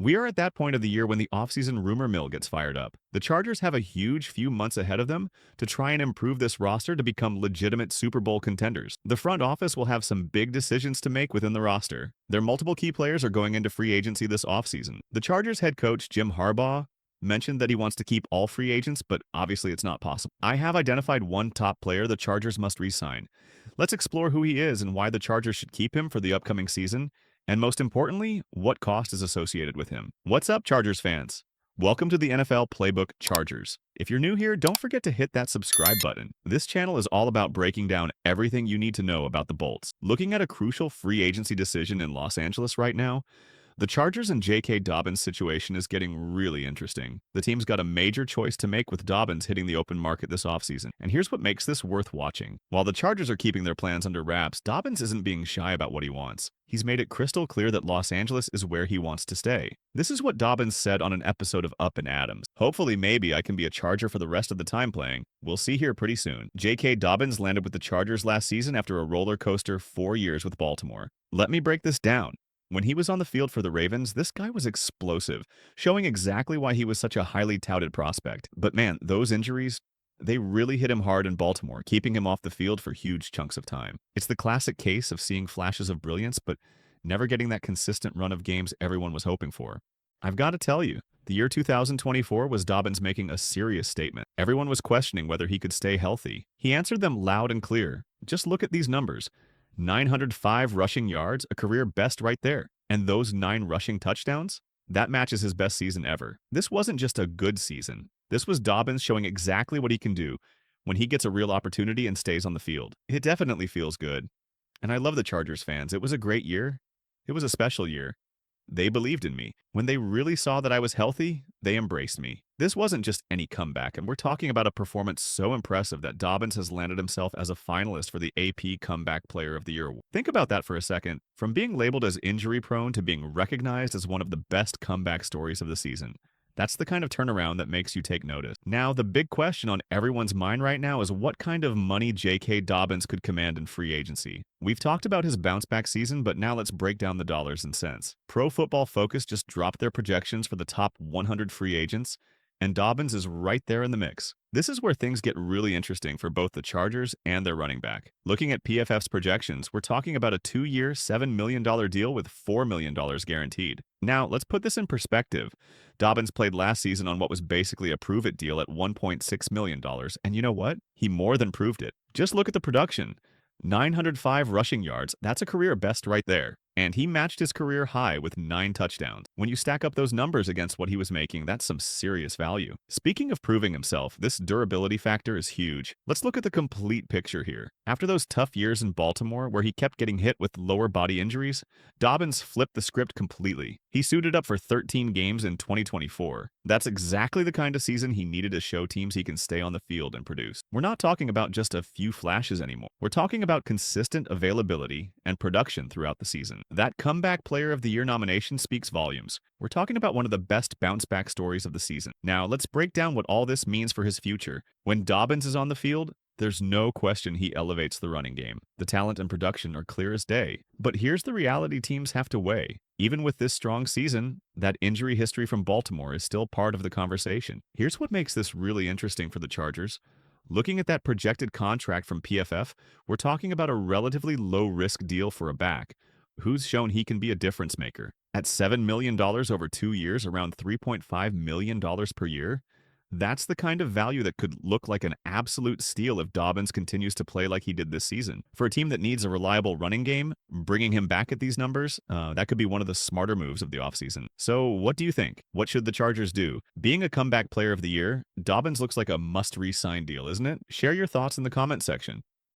We are at that point of the year when the offseason rumor mill gets fired up. The Chargers have a huge few months ahead of them to try and improve this roster to become legitimate Super Bowl contenders. The front office will have some big decisions to make within the roster. Their multiple key players are going into free agency this offseason. The Chargers head coach Jim Harbaugh mentioned that he wants to keep all free agents, but obviously it's not possible. I have identified one top player the Chargers must re-sign. Let's explore who he is and why the Chargers should keep him for the upcoming season, and most importantly, what cost is associated with him. What's up, Chargers fans? Welcome to the NFL Playbook Chargers. If you're new here, don't forget to hit that subscribe button. This channel is all about breaking down everything you need to know about the Bolts. Looking at a crucial free agency decision in Los Angeles right now, the Chargers and J.K. Dobbins situation is getting really interesting. The team's got a major choice to make with Dobbins hitting the open market this offseason. And here's what makes this worth watching. While the Chargers are keeping their plans under wraps, Dobbins isn't being shy about what he wants. He's made it crystal clear that Los Angeles is where he wants to stay. This is what Dobbins said on an episode of Up and Adams. Hopefully, maybe I can be a Charger for the rest of the time playing. We'll see here pretty soon. J.K. Dobbins landed with the Chargers last season after a roller coaster 4 years with Baltimore. Let me break this down. When he was on the field for the Ravens, this guy was explosive, showing exactly why he was such a highly touted prospect. But man, those injuries, they really hit him hard in Baltimore, keeping him off the field for huge chunks of time. It's the classic case of seeing flashes of brilliance, but never getting that consistent run of games everyone was hoping for. I've got to tell you, the year 2024 was Dobbins making a serious statement. Everyone was questioning whether he could stay healthy. He answered them loud and clear. Just look at these numbers. 905 rushing yards, a career best right there. And those 9 rushing touchdowns? That matches his best season ever. This wasn't just a good season. This was Dobbins showing exactly what he can do when he gets a real opportunity and stays on the field. It definitely feels good. And I love the Chargers fans. It was a great year. It was a special year. They believed in me. When they really saw that I was healthy, they embraced me. This wasn't just any comeback, and we're talking about a performance so impressive that Dobbins has landed himself as a finalist for the AP Comeback Player of the Year. Think about that for a second. From being labeled as injury-prone to being recognized as one of the best comeback stories of the season. That's the kind of turnaround that makes you take notice. Now, the big question on everyone's mind right now is what kind of money J.K. Dobbins could command in free agency. We've talked about his bounce-back season, but now let's break down the dollars and cents. Pro Football Focus just dropped their projections for the top 100 free agents, and Dobbins is right there in the mix. This is where things get really interesting for both the Chargers and their running back. Looking at PFF's projections, we're talking about a 2-year, $7 million deal with $4 million guaranteed. Now, let's put this in perspective. Dobbins played last season on what was basically a prove-it deal at $1.6 million, and you know what? He more than proved it. Just look at the production. 905 rushing yards, that's a career best right there. And he matched his career high with 9 touchdowns. When you stack up those numbers against what he was making, that's some serious value. Speaking of proving himself, this durability factor is huge. Let's look at the complete picture here. After those tough years in Baltimore, where he kept getting hit with lower body injuries, Dobbins flipped the script completely. He suited up for 13 games in 2024. That's exactly the kind of season he needed to show teams he can stay on the field and produce. We're not talking about just a few flashes anymore. We're talking about consistent availability and production throughout the season. That Comeback Player of the Year nomination speaks volumes. We're talking about one of the best bounce-back stories of the season. Now, let's break down what all this means for his future. When Dobbins is on the field, there's no question he elevates the running game. The talent and production are clear as day. But here's the reality teams have to weigh. Even with this strong season, that injury history from Baltimore is still part of the conversation. Here's what makes this really interesting for the Chargers. Looking at that projected contract from PFF, we're talking about a relatively low-risk deal for a back who's shown he can be a difference maker. At $7 million over 2 years, around $3.5 million per year, that's the kind of value that could look like an absolute steal if Dobbins continues to play like he did this season. For a team that needs a reliable running game, bringing him back at these numbers, that could be one of the smarter moves of the offseason. So what do you think? What should the Chargers do? Being a comeback player of the year, Dobbins looks like a must re-sign deal, isn't it? Share your thoughts in the comment section.